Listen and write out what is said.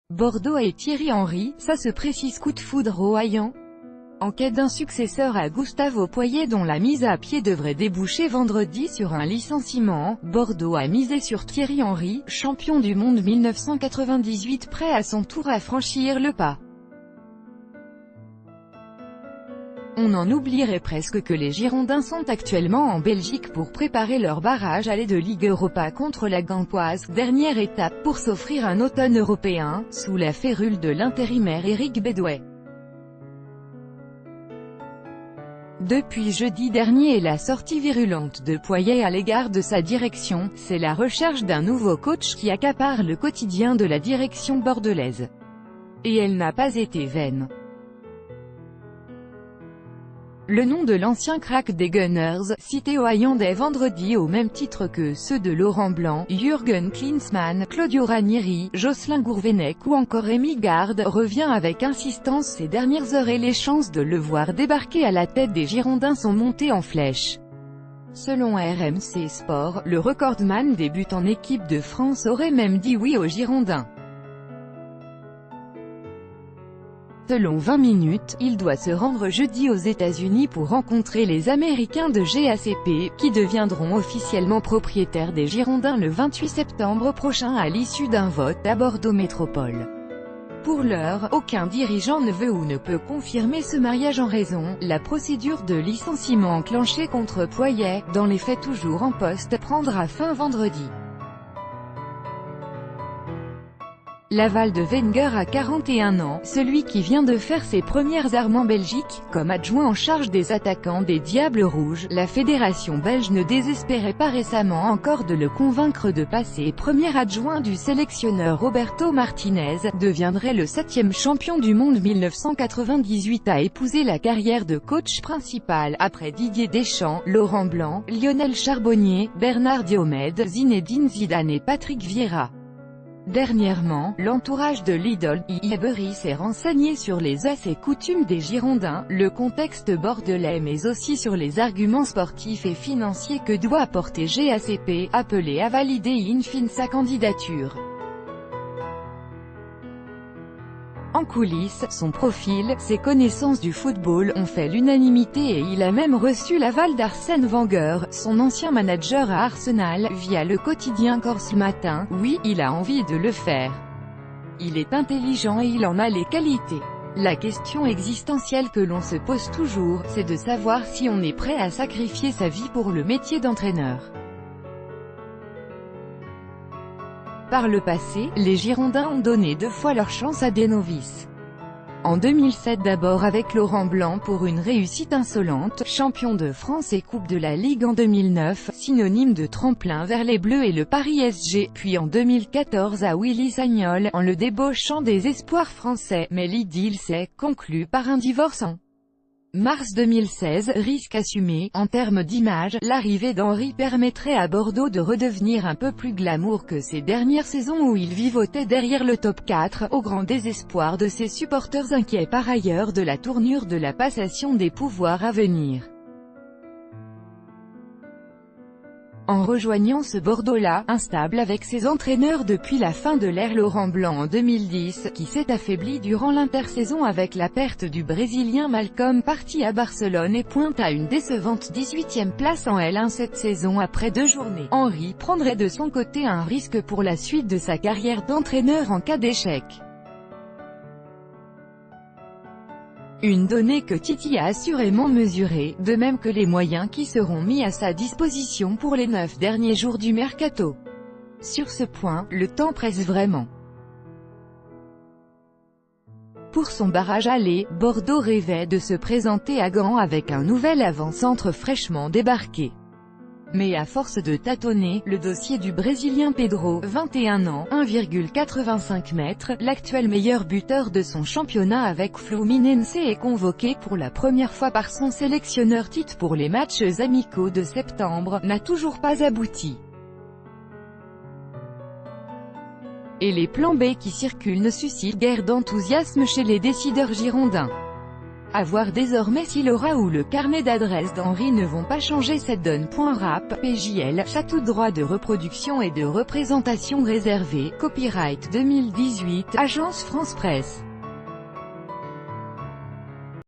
Bordeaux et Thierry Henry, ça se précise coup de foudre au Haillan. En quête d'un successeur à Gustavo Poyet dont la mise à pied devrait déboucher vendredi sur un licenciement, Bordeaux a misé sur Thierry Henry, champion du monde 1998 prêt à son tour à franchir le pas. On en oublierait presque que les Girondins sont actuellement en Belgique pour préparer leur barrage aller de Ligue Europa contre la Gantoise, dernière étape pour s'offrir un automne européen, sous la férule de l'intérimaire Éric Bédouet. Depuis jeudi dernier et la sortie virulente de Poyet à l'égard de sa direction, c'est la recherche d'un nouveau coach qui accapare le quotidien de la direction bordelaise. Et elle n'a pas été vaine. Le nom de l'ancien crack des Gunners, cité au Haillan dès vendredi au même titre que ceux de Laurent Blanc, Jürgen Klinsmann, Claudio Ranieri, Jocelyn Gourvenec ou encore Rémi Garde, revient avec insistance ces dernières heures et les chances de le voir débarquer à la tête des Girondins sont montées en flèche. Selon RMC Sport, le recordman débute en équipe de France aurait même dit oui aux Girondins. Selon 20 minutes, il doit se rendre jeudi aux États-Unis pour rencontrer les Américains de GACP, qui deviendront officiellement propriétaires des Girondins le 28 septembre prochain à l'issue d'un vote à Bordeaux Métropole. Pour l'heure, aucun dirigeant ne veut ou ne peut confirmer ce mariage en raison, la procédure de licenciement enclenchée contre Poyet, dans les faits toujours en poste, prendra fin vendredi. L'aval de Wenger à 41 ans, celui qui vient de faire ses premières armes en Belgique, comme adjoint en charge des attaquants des Diables Rouges, la fédération belge ne désespérait pas récemment encore de le convaincre de passer premier adjoint du sélectionneur Roberto Martinez, deviendrait le 7e champion du monde 1998 à épouser la carrière de coach principal, après Didier Deschamps, Laurent Blanc, Lionel Charbonnier, Bernard Diomède, Zinedine Zidane et Patrick Vieira. Dernièrement, l'entourage de l'idole, Highbury s'est renseigné sur les us et coutumes des Girondins, le contexte bordelais mais aussi sur les arguments sportifs et financiers que doit apporter GACP, appelé à valider in fine sa candidature. En coulisses, son profil, ses connaissances du football ont fait l'unanimité et il a même reçu l'aval d'Arsène Wenger, son ancien manager à Arsenal, via le quotidien corse Le Matin. Oui, il a envie de le faire. Il est intelligent et il en a les qualités. La question existentielle que l'on se pose toujours, c'est de savoir si on est prêt à sacrifier sa vie pour le métier d'entraîneur. Par le passé, les Girondins ont donné 2 fois leur chance à des novices. En 2007 d'abord avec Laurent Blanc pour une réussite insolente, champion de France et Coupe de la Ligue en 2009, synonyme de tremplin vers les Bleus et le Paris SG, puis en 2014 à Willy Sagnol, en le débauchant des espoirs français, mais l'idylle s'est conclue par un divorce en mars 2016, risque assumé, en termes d'image, l'arrivée d'Henry permettrait à Bordeaux de redevenir un peu plus glamour que ces dernières saisons où il vivotait derrière le top 4, au grand désespoir de ses supporters inquiets par ailleurs de la tournure de la passation des pouvoirs à venir. En rejoignant ce Bordeaux-là, instable avec ses entraîneurs depuis la fin de l'ère Laurent Blanc en 2010, qui s'est affaibli durant l'intersaison avec la perte du Brésilien Malcom parti à Barcelone et pointe à une décevante 18e place en L1 cette saison après 2 journées. Henry prendrait de son côté un risque pour la suite de sa carrière d'entraîneur en cas d'échec. Une donnée que Titi a assurément mesurée, de même que les moyens qui seront mis à sa disposition pour les 9 derniers jours du mercato. Sur ce point, le temps presse vraiment. Pour son barrage aller, Bordeaux rêvait de se présenter à Gand avec un nouvel avant-centre fraîchement débarqué. Mais à force de tâtonner, le dossier du Brésilien Pedro, 21 ans, 1,85 m, l'actuel meilleur buteur de son championnat avec Fluminense est convoqué pour la première fois par son sélectionneur Tite pour les matchs amicaux de septembre, n'a toujours pas abouti. Et les plans B qui circulent ne suscitent guère d'enthousiasme chez les décideurs girondins. À voir désormais si Laura ou le carnet d'adresses d'Henri ne vont pas changer cette donne. Rap, PJL, tout droit de reproduction et de représentation réservé, copyright 2018, Agence France Presse.